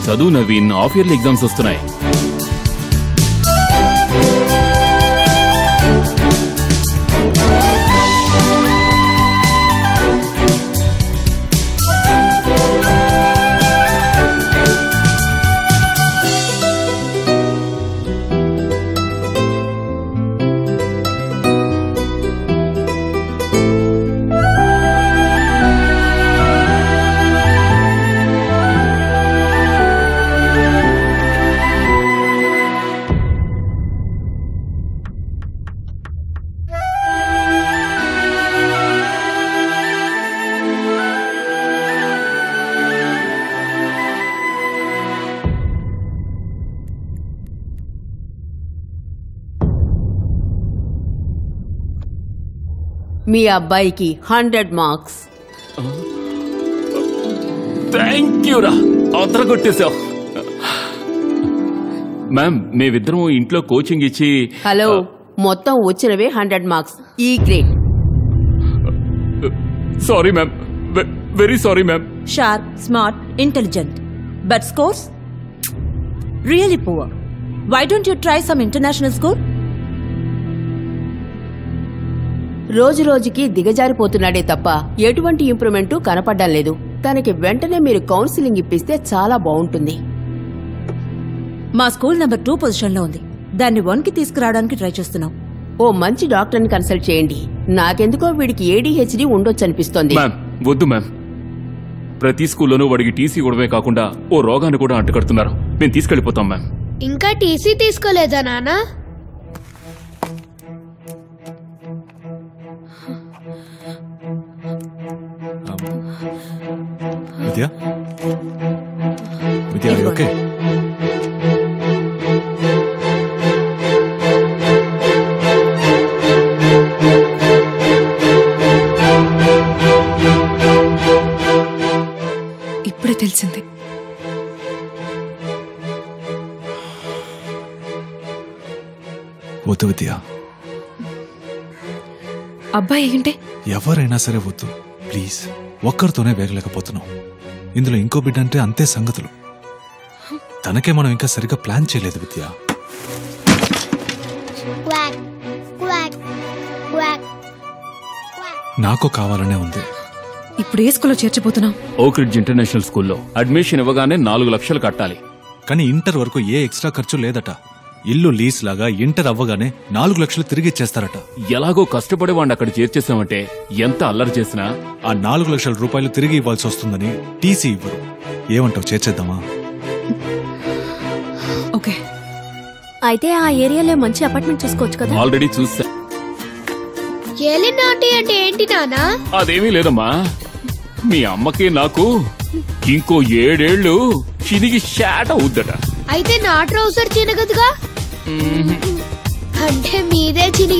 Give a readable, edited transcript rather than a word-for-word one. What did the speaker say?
చదువు Naveen, half yearly exams వస్తున్నాయి. మీ అబ్బాయికి 100 మార్క్స్. థ్యాంక్ యూ రా, అవతల కొట్టేశావు. మ్యామ్, మేమిద్దరం ఇంట్లో కోచింగ్ ఇచ్చి. హలో, మొత్తం వచ్చినవే 100 మార్క్స్, ఈ grade. Sorry ma'am, very sorry ma'am. Sharp, smart, intelligent. But scores? Really poor. Why don't you try some international school? రోజు రోజుకి దిగజారిపోతున్నాడే తప్ప ఎటువంటి ఇంప్రూవ్మెంట్ కనపడ్డం లేదు. తనకి వెంటనే మీరు కౌన్సిలింగ్ ఇప్పిస్తే చాలా బాగుంటుంది. మా స్కూల్ నెంబర్ 2 పొజిషన్లో ఉంది. దాన్ని 1కి తీసుకురావడానికి ట్రై చేస్తున్నాం. ఓ మంచి డాక్టర్ని కన్సల్ట్ చేయండి. నాకెందుకో వీడికి ADHD ఉండొచ్చనిపిస్తోంది. మ్యామ్, వద్దు మ్యామ్. ప్రతి స్కూల్లోనూ వాడికి టీసీ ఇవ్వడమే కాకుండా ఓ రోగాన్ని కూడా అంటుకడుతున్నారు. మేము తీసుకెళ్లిపోతాం మ్యామ్. ఇంకా టీసీ తీసుకోలేదా నాన్న? విద్యా, విద్యా, ఓకే? ఇప్పుడే తెలిసింది. వద్దు విద్యా. అబ్బాయి ఏంటే? ఎవరైనా సరే వద్దు ప్లీజ్. ఒక్కరితోనే వేగలేకపోతున్నాం. ఇందులో ఇంకో బిడ్డ అంటే అంతే సంగతులు. తనకే మనం ఇంకా సరిగ్గా ప్లాన్ చేయలేదు విద్య. నాకు కావాలనే ఉంది. ఇప్పుడు ఏ స్కూల్లో చేర్చబోతున్నాం? ఓక్ రిడ్జ్ ఇంటర్నేషనల్ స్కూల్లో అడ్మిషన్ ఇవ్వగానే 4 లక్షలు కట్టాలి. కానీ ఇంటర్ వరకు ఏ ఎక్స్ట్రా ఖర్చు లేదట. ఇల్లు లీజ్ లాగా ఇంటర్ అవ్వగానే 4 లక్షలు తిరిగి ఇచ్చేస్తారట. ఎలాగో కష్టపడి వాడిని అక్కడ చేర్చేసామంటే ఎంత అల్లరి చేసినా ఆ 4 లక్షల రూపాయలు తిరిగి ఇవ్వాల్సి వస్తుందని టీసీ ఇవ్వరు. ఏమంటావు, చేర్చేద్దామా? ఓకే. అయితే ఆ ఏరియాలో మంచి అపార్ట్మెంట్ చూసుకోవచ్చు కదా. ఆల్రెడీ చూసా. ఏలినాటి అంటే ఏంటి నానా? అదేమీ లేదమ్మా, మీ అమ్మకి నాకు ఇంకో 7 ఏళ్లు చినిగి షాట్ అవుద్దట. అయితే నా ట్రౌజర్ చినగదుగా? అంటే మీదే చినిగి